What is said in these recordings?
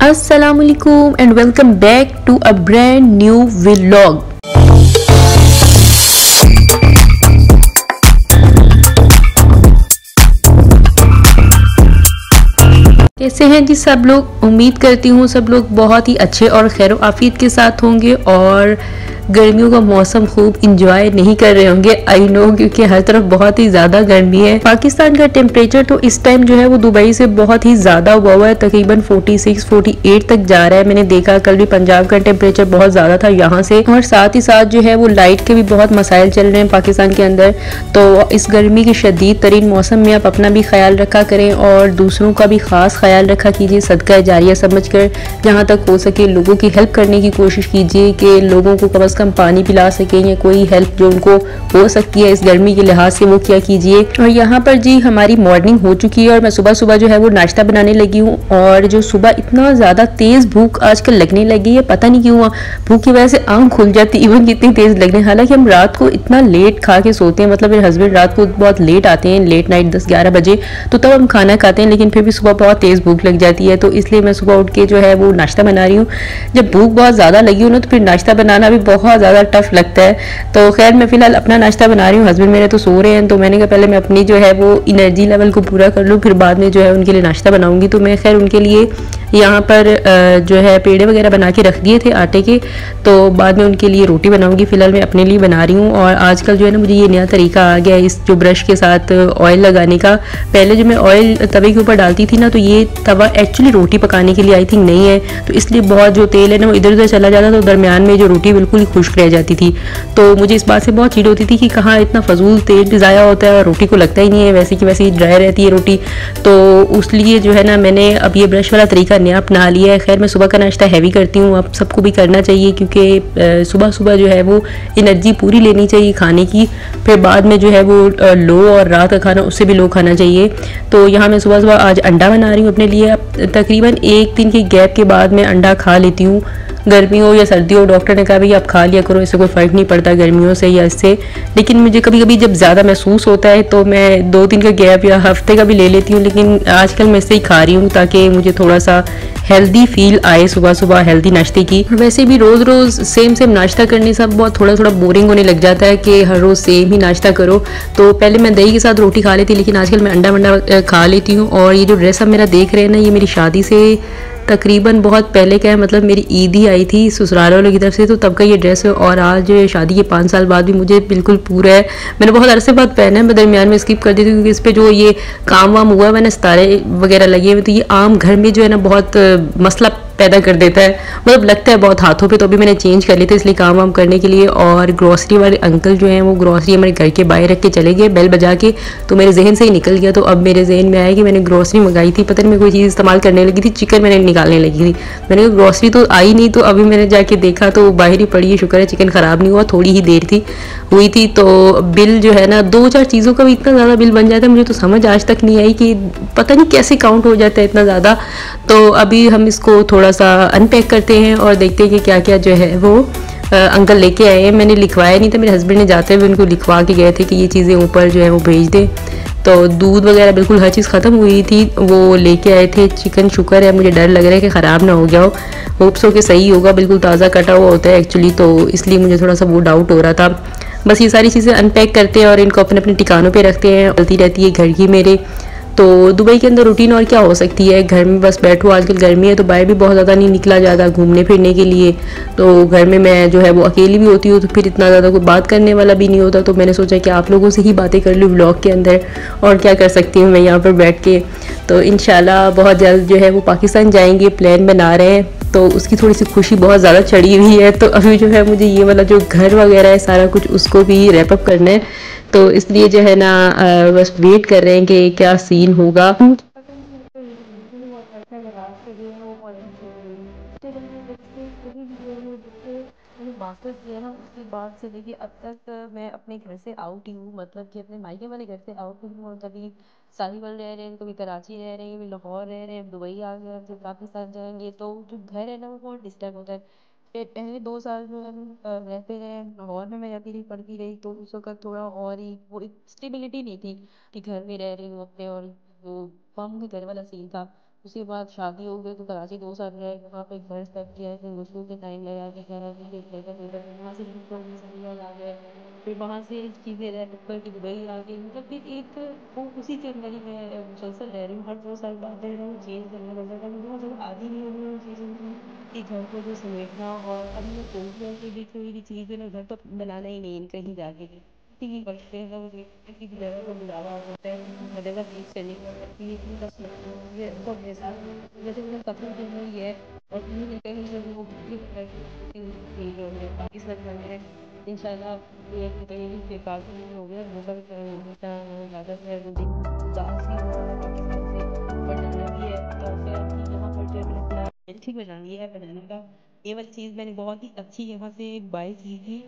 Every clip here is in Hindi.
Assalamualaikum and welcome back to a brand new vlog. कैसे हैं जी सब लोग। उम्मीद करती हूँ सब लोग बहुत ही अच्छे और खैर आफियत के साथ होंगे और गर्मियों का मौसम खूब इंजॉय नहीं कर रहे होंगे। आई नो, क्योंकि हर तरफ बहुत ही ज़्यादा गर्मी है। पाकिस्तान का टेम्परेचर तो इस टाइम जो है वो दुबई से बहुत ही ज़्यादा हुआ है, तकरीबन 46-48 तक जा रहा है। मैंने देखा कल भी पंजाब का टेम्परेचर बहुत ज़्यादा था यहाँ से, और साथ ही साथ जो है वो लाइट के भी बहुत मसाइल चल रहे हैं पाकिस्तान के अंदर। तो इस गर्मी के शदीद तरीन मौसम में आप अपना भी ख्याल रखा करें और दूसरों का भी ख़ास ख्याल रखा कीजिए। सदका जारिया समझ कर जहाँ तक हो सके लोगों की हेल्प करने की कोशिश कीजिए कि लोगों को कम कम पानी पिला सकें या कोई हेल्प जो उनको हो सकती है इस गर्मी के लिहाज से वो क्या कीजिए। और यहाँ पर जी हमारी मॉर्निंग हो चुकी है और मैं सुबह सुबह जो है वो नाश्ता बनाने लगी हूँ। और जो सुबह इतना ज़्यादा तेज़ भूख आजकल लगने लगी है, पता नहीं क्यों, भूख की वजह से आँख खुल जाती है इवन कितनी तेज़ लगने। हालांकि हम रात को इतना लेट खा के सोते हैं, मतलब मेरे हस्बैंड रात को बहुत लेट आते हैं, लेट नाइट 10-11 बजे, तो तब हम खाना खाते हैं, लेकिन फिर भी सुबह बहुत तेज़ भूख लग जाती है। तो इसलिए मैं सुबह उठ के जो है वो नाश्ता बना रही हूँ। जब भूख बहुत ज़्यादा लगी हो ना तो फिर नाश्ता बनाना भी बहुत ज़्यादा टफ लगता है। तो खैर मैं फ़िलहाल अपना नाश्ता बना रही हूँ, हस्बैंड मेरे तो सो रहे हैं, तो मैंने कहा पहले मैं अपनी जो है वो एनर्जी लेवल को पूरा कर लूँ, फिर बाद में जो है उनके लिए नाश्ता बनाऊँगी। तो मैं खैर उनके लिए यहाँ पर जो है पेड़े वगैरह बना के रख दिए थे आटे के, तो बाद में उनके लिए रोटी बनाऊँगी। फ़िलहाल मैं अपने लिए बना रही हूँ। और आजकल जो है ना मुझे ये नया तरीका आ गया है इस जो ब्रश के साथ ऑयल लगाने का। पहले जो मैं ऑयल तवे के ऊपर डालती थी ना, तो ये तवा एक्चुअली रोटी पकाने के लिए आई थिंक नहीं है, तो इसलिए बहुत जो तेल है ना वो इधर उधर चला जाता, तो दरमियान में जो रोटी बिल्कुल ही खुश्क रह जाती थी। तो मुझे इस बात से बहुत चिढ़ होती थी कि कहाँ इतना फजूल तेल भी ज़ाया होता है और रोटी को लगता ही नहीं है, वैसे की वैसी ड्राई रहती है रोटी। तो उसलिए जो है ना मैंने अब ये ब्रश वाला तरीका नया अपना लिया है। खैर मैं सुबह का नाश्ता हैवी करती हूँ, अब सबको भी करना चाहिए, क्योंकि सुबह सुबह जो है वो एनर्जी पूरी लेनी चाहिए खाने की। फिर बाद में जो है वो लो, और रात का खाना उससे भी लो खाना चाहिए। तो यहाँ मैं सुबह सुबह आज अंडा बना रही हूँ अपने लिए। अब तकरीबन एक दिन के गैप के बाद मैं अंडा खा लेती हूँ, गर्मी हो या सर्दी हो। डॉक्टर ने कहा भाई आप खा लिया करो, इससे कोई फ़र्क नहीं पड़ता गर्मियों से या इससे। लेकिन मुझे कभी कभी जब ज़्यादा महसूस होता है तो मैं 2 दिन का गैप या हफ्ते का भी ले लेती हूँ, लेकिन आजकल मैं इससे ही खा रही हूँ ताकि मुझे थोड़ा सा हेल्दी फील आए सुबह सुबह हेल्दी नाश्ते की। वैसे भी रोज़ रोज़ सेम सेम नाश्ता करने से बहुत थोड़ा थोड़ा बोरिंग होने लग जाता है कि हर रोज़ सेम ही नाश्ता करो। तो पहले मैं दही के साथ रोटी खा लेती, लेकिन आजकल मैं अंडा वंडा खा लेती हूँ। और ये जो ड्रेस आप मेरा देख रहे हैं ना, ये मेरी शादी से तकरीबन बहुत पहले का है, मतलब मेरी ईद ही आई थी ससुराल वालों की तरफ से, तो तब का ये ड्रेस है। और आज जो शादी के 5 साल बाद भी मुझे बिल्कुल पूरा है। मैंने बहुत अरसे बाद पहना है, मैं दरमियान में स्किप कर दी थी क्योंकि इस पर जो ये काम वाम हुआ है, मैंने सितारे वगैरह लगे हुए, तो ये आम घर में जो है ना बहुत मसला पैदा कर देता है, मतलब लगता है बहुत हाथों पे। तो अभी मैंने चेंज कर लिया था इसलिए काम वाम करने के लिए। और ग्रॉसरी वाले अंकल जो हैं वो ग्रॉसरी हमारे घर के बाहर रख के चले गए बेल बजा के, तो मेरे जहन से ही निकल गया। तो अब मेरे जहन में आया कि मैंने ग्रॉसरी मंगाई थी, पता नहीं मैं कोई चीज़ इस्तेमाल करने लगी थी, चिकन मैंने निकालने लगी थी। मैंने कहा ग्रॉसरी तो आई नहीं, तो अभी मैंने जाके देखा तो बाहर ही पड़ी है, शुक्र है चिकन ख़राब नहीं हुआ, थोड़ी ही देर थी हुई थी। तो बिल जो है ना 2-4 चीज़ों का भी इतना ज़्यादा बिल बन जाता है, मुझे तो समझ आज तक नहीं आई कि पता नहीं कैसे काउंट हो जाता है इतना ज़्यादा। तो अभी हम इसको थोड़ा सा अनपैक करते हैं और देखते हैं कि क्या क्या जो है वो अंकल लेके आए हैं। मैंने लिखवाया नहीं था, मेरे हस्बैंड ने जाते हुए उनको लिखवा के गए थे कि ये चीज़ें ऊपर जो है वो भेज दें। तो दूध वगैरह बिल्कुल हर चीज़ ख़त्म हुई थी, वो लेके आए थे चिकन। शुक्र है, मुझे डर लग रहा है कि ख़राब ना हो गया हो, होप्स हो कि सही होगा, बिल्कुल ताज़ा कटा हुआ होता है एक्चुअली, तो इसलिए मुझे थोड़ा सा वो डाउट हो रहा था। बस ये सारी चीज़ें अनपैक करते हैं और इनको अपने अपने ठिकानों पे रखते हैं। चलती रहती है घर की मेरे। तो दुबई के अंदर रूटीन और क्या हो सकती है, घर में बस बैठो। आजकल गर्मी है तो बाहर भी बहुत ज़्यादा नहीं निकला जाता घूमने फिरने के लिए। तो घर में मैं जो है वो अकेली भी होती हूँ, तो फिर इतना ज़्यादा कोई बात करने वाला भी नहीं होता। तो मैंने सोचा कि आप लोगों से ही बातें कर लूँ व्लॉग के अंदर, और क्या कर सकती हूँ मैं यहाँ पर बैठ के। तो इंशाल्लाह बहुत जल्द जो है वो पाकिस्तान जाएंगे, प्लान बना रहे हैं, तो उसकी थोड़ी सी खुशी बहुत ज़्यादा चढ़ी हुई है। तो अभी जो है मुझे ये वाला जो घर वगैरह है सारा कुछ उसको भी रैपअप करना है, तो इसलिए जो है ना बस वेट कर रहे हैं कि क्या सीन होगा। मैंने मास्टर्स किया ना उसके बाद से लेके अब तक मैं अपने घर से आउट ही हूँ, मतलब कि अपने मायके वाले घर से आउट हूँ। और कभी साहिवाल रह रहे हैं, कभी कराची रह रहे हैं, कभी लाहौर रह रहे हैं, दुबई आ गए, फिर पाकिस्तान जाएंगे, तो जो घर है ना वो बहुत डिस्टर्ब होता है। पहले 2 साल जो हम रहते रहे लाहौर में, मैं अकेली पढ़ती रही, तो उस वक्त थोड़ा और ही वो एक स्टेबिलिटी नहीं थी कि घर में रह रही हूँ अपने, और वो बम घर वाला सीन था। उसके बाद शादी हो गई तो कराची 2 साल रहे, वहाँ पे घर सेट किया, फिर मुश्किल से टाइम लगा कि घर आके वहाँ से फिर आ गए, फिर वहाँ से चीज़ें रह कर के दुबई आ गई। मतलब फिर एक वो उसी के अंदर ही मैं मुसलसल रह रही हूँ, हर 2 साल बाद रह रही हूँ, चेंज करना पड़ता था मुझे, मतलब आदी नहीं हो गई उन चीज़ों की कि घर को जो समेटना। और अब मैं सोच रही हूँ कि भी कोई भी चीज़ है ना घर तो बनाना ही नहीं कहीं जाके, ठीक है बचते हैं लोग, किसी की जगह का बुलावा होता है बदला बीच चली ये तो अपने साथ जैसे मैंने कपड़ों के लिए ये है और कहीं ना कहीं जो वो पाकिस्तान में है इंशाल्लाह ये कहीं भी बेकार हो गया होगा ज़्यादा है उदास ही हो रहा है पाकिस्तान से और जाना भी है तो फिर यहाँ पर जो मैंने प्लान ठीक बनानी है बनाने का ये वाली चीज़ मैंने बहुत ही अच्छी यहाँ से बाई की थी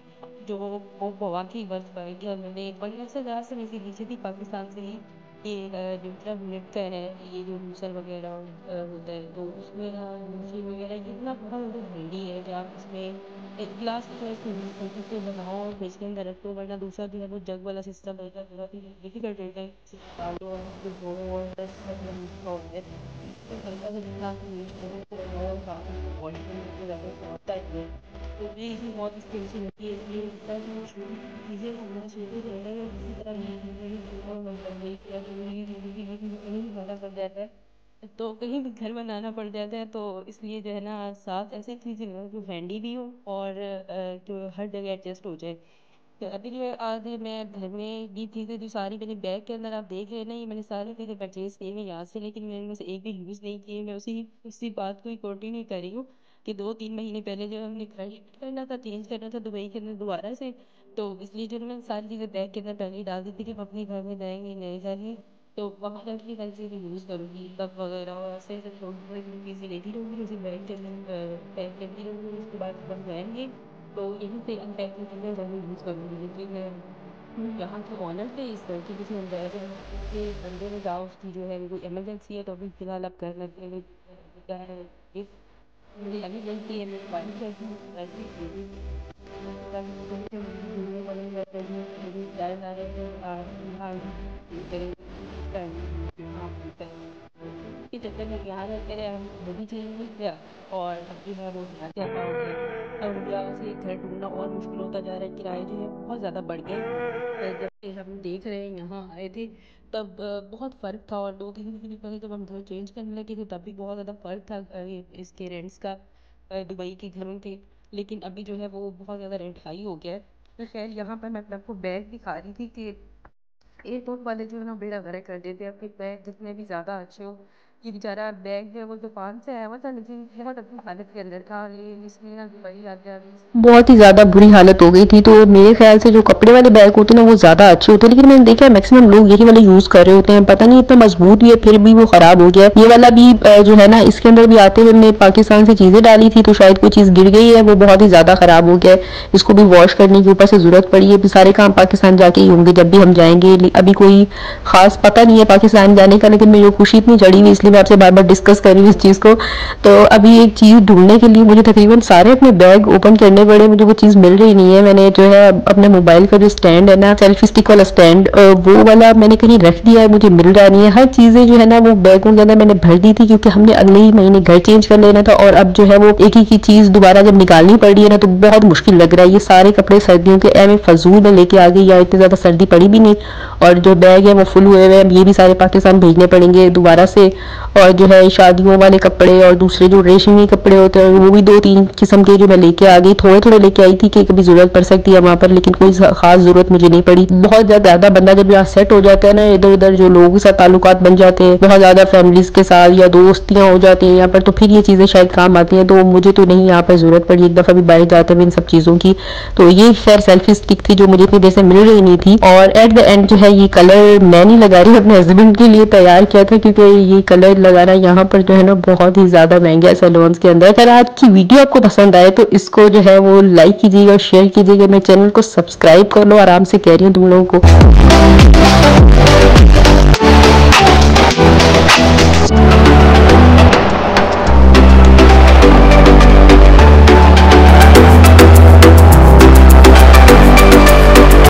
जो वो वाकई वर्थ पाई थी। और मैंने बढ़िया से जहाँ से वैसे नीचे थी पाकिस्तान से ही ये जो मतलब नृत्य है ये जो मूसल वगैरह होता है तो उसमें मूसल वगैरह इतना बड़ा हैंडी है कि आप उसमें एक गिलास की तरह से बनाओ और फ्रिज के अंदर रखो वरना दूसरा जो है वो जग वाला सिस्टम रहता है बहुत ही डिफिकल्ट रहता है डालो और फिर धोओ और दस मिनट तो हल्का सा जितना और काफ़ी बॉडी होता है तो ये भी बहुत टेंशन होती है इसलिए लगता है कि चीज़ें होना शुरू हो रहा है किसी तरह कहीं भी खाना पड़ जाता है तो कहीं भी घर बनाना पड़ जाता है तो इसलिए जो है ना साथ ऐसी चीज़ें हो जो हैंडी भी हो और जो हर जगह एडजस्ट हो जाए। तो अभी जो है आज मैं घर में ये चीज़ें जो सारी मेरे बैग के अंदर आप देख रहे हैं ना ये मैंने सारी चीज़ें परचेज़ की हैं यहाँ से लेकिन मैंने उनमें से एक भी यूज़ नहीं की है। मैं उसी बात को ही कंटिन्यू कर रही हूँ कि 2-3 महीने पहले जो हमने घर शिफ्ट करना था चेंज करना था दुबई के अंदर दोबारा से तो इसलिए जो मैंने सारी चीज़ें बैग के अंदर पहले ही डाल दी थी कि हम अपने घर में जाएंगे नए घर में तो वहाँ जाके सारी चीज़ें यूज़ करूँगी कप वगैरह और ऐसे ऐसे छोटी छोटी चीज़ें लेती रहूँगी उसे बैग के अंदर पैक करती रहूँगी उसके बाद जब हम जाएंगे तो यहीं से अनपैक चीज़ें ज़रूर यूज़ करूँगी लेकिन यहाँ के ओनर थे इस घर के किसी अंदर के बंदे में जाओ उसकी जो है कोई इमरजेंसी है तो अभी फिलहाल अब कर लेते हैं क्या है इस मुझे इमरजेंसी है मेरी वाइफ है के चक्कर में यहाँ रहते रहे हम वो भी चेंज नहीं किया और अब जो है वो यहाँ से आता हो गया अब यहाँ से घर ढूंढना और मुश्किल होता जा रहा है किराए जो है बहुत ज़्यादा बढ़ गए जब से हम देख रहे हैं यहाँ आए थे तब बहुत फ़र्क था और 2-3 दिन पहले जब हम घर चेंज करने लगे थे तब भी बहुत ज़्यादा फ़र्क था इसके रेंट्स का दुबई के घरों के लेकिन अभी जो है वो बहुत ज़्यादा रेंट हाई हो गया है तो खैर यहाँ पर मैं आपको बैग दिखा रही थी कि एयरपोर्ट वाले जो है ना बेड़ा गर्क कर देते हैं आपके बैग जितने भी ज़्यादा अच्छे हो ये बेचारा बैग है वो दुकान से आया हुआ था लेकिन बहुत अपनी हालत के अंदर था ये इसलिए ना दुबई आ गया बहुत ही ज़्यादा बुरी हालत हो गई थी तो मेरे ख्याल से जो कपड़े वाले बैग होते हैं ना वो ज़्यादा अच्छे होते हैं लेकिन मैंने देखा है मैक्सिमम लोग यही वाले यूज़ कर रहे होते हैं पता नहीं इतना मजबूत भी है फिर भी वो ख़राब हो गया ये वाला भी जो है ना इसके अंदर भी आते हुए हमने पाकिस्तान से चीज़ें डाली थी तो शायद कोई चीज़ गिर गई है वो बहुत ही ज़्यादा ख़राब हो गया है इसको भी वॉश करने की ऊपर से ज़रूरत पड़ी है सारे काम पाकिस्तान जाके ही होंगे जब भी हम जाएंगे अभी कोई खास पता नहीं है पाकिस्तान जाने का लेकिन मेरी खुशी इतनी चढ़ी हुई इसलिए मैं आपसे बार बार डिस्कस कर रही हूँ इस चीज़ को तो अभी एक चीज़ ढूंढने के लिए मुझे तकरीबन सारे अपने बैग ओपन करने पड़े मुझे वो चीज़ मिल रही नहीं है मैंने जो है अपने मोबाइल का जो स्टैंड है ना सेल्फी स्टिक वाला स्टैंड वो वाला मैंने कहीं रख दिया है मुझे मिल रहा नहीं है हर चीज़ें जो है ना वो बैगों के अंदर मैंने भर दी थी क्योंकि हमने अगले ही महीने घर चेंज कर लेना था और अब जो है वो एक ही चीज़ दोबारा जब निकालनी पड़ रही है ना तो बहुत मुश्किल लग रहा है ये सारे कपड़े सर्दियों के एम फजूल में लेके आ गई या इतनी ज़्यादा सर्दी पड़ी भी नहीं और जो बैग है वो फुल हुए हुए हैं ये भी सारे पाकिस्तान भेजने पड़ेंगे दोबारा से और जो है शादियों वाले कपड़े और दूसरे जो रेशमी कपड़े होते हैं वो भी 2-3 किस्म के जो मैं लेके आ गई थोड़े थोड़े लेके आई थी कि कभी ज़रूरत पड़ सकती है वहाँ पर लेकिन कोई खास ज़रूरत मुझे नहीं पड़ी बहुत ज़्यादा बंदा जब यहाँ सेट हो जाता है ना इधर उधर जो लोगों के साथ ताल्लुकात बन जाते हैं बहुत ज़्यादा फैमिलीज़ के साथ या दोस्तियाँ हो जाती हैं यहाँ पर तो फिर ये चीज़ें शायद काम आती हैं तो मुझे तो नहीं यहाँ पर ज़रूरत पड़ी एक दफ़ा भी बाहर जाते हुए इन सब चीज़ों की तो ये खैर सेल्फी स्टिक थी जो मुझे इतनी देर से मिल रही नहीं थी और एट द एंड जो है ये कलर मैं नहीं लगा रही अपने हस्बैंड के लिए तैयार किया था क्योंकि ये कलर लगाना यहाँ पर जो है ना बहुत ही ज़्यादा महंगा है सैलून्स के अंदर अगर आज की वीडियो आपको पसंद आए तो इसको जो है वो लाइक कीजिएगा शेयर कीजिएगा मेरे चैनल को सब्सक्राइब कर लो आराम से कह रही हूँ तुम लोगों को।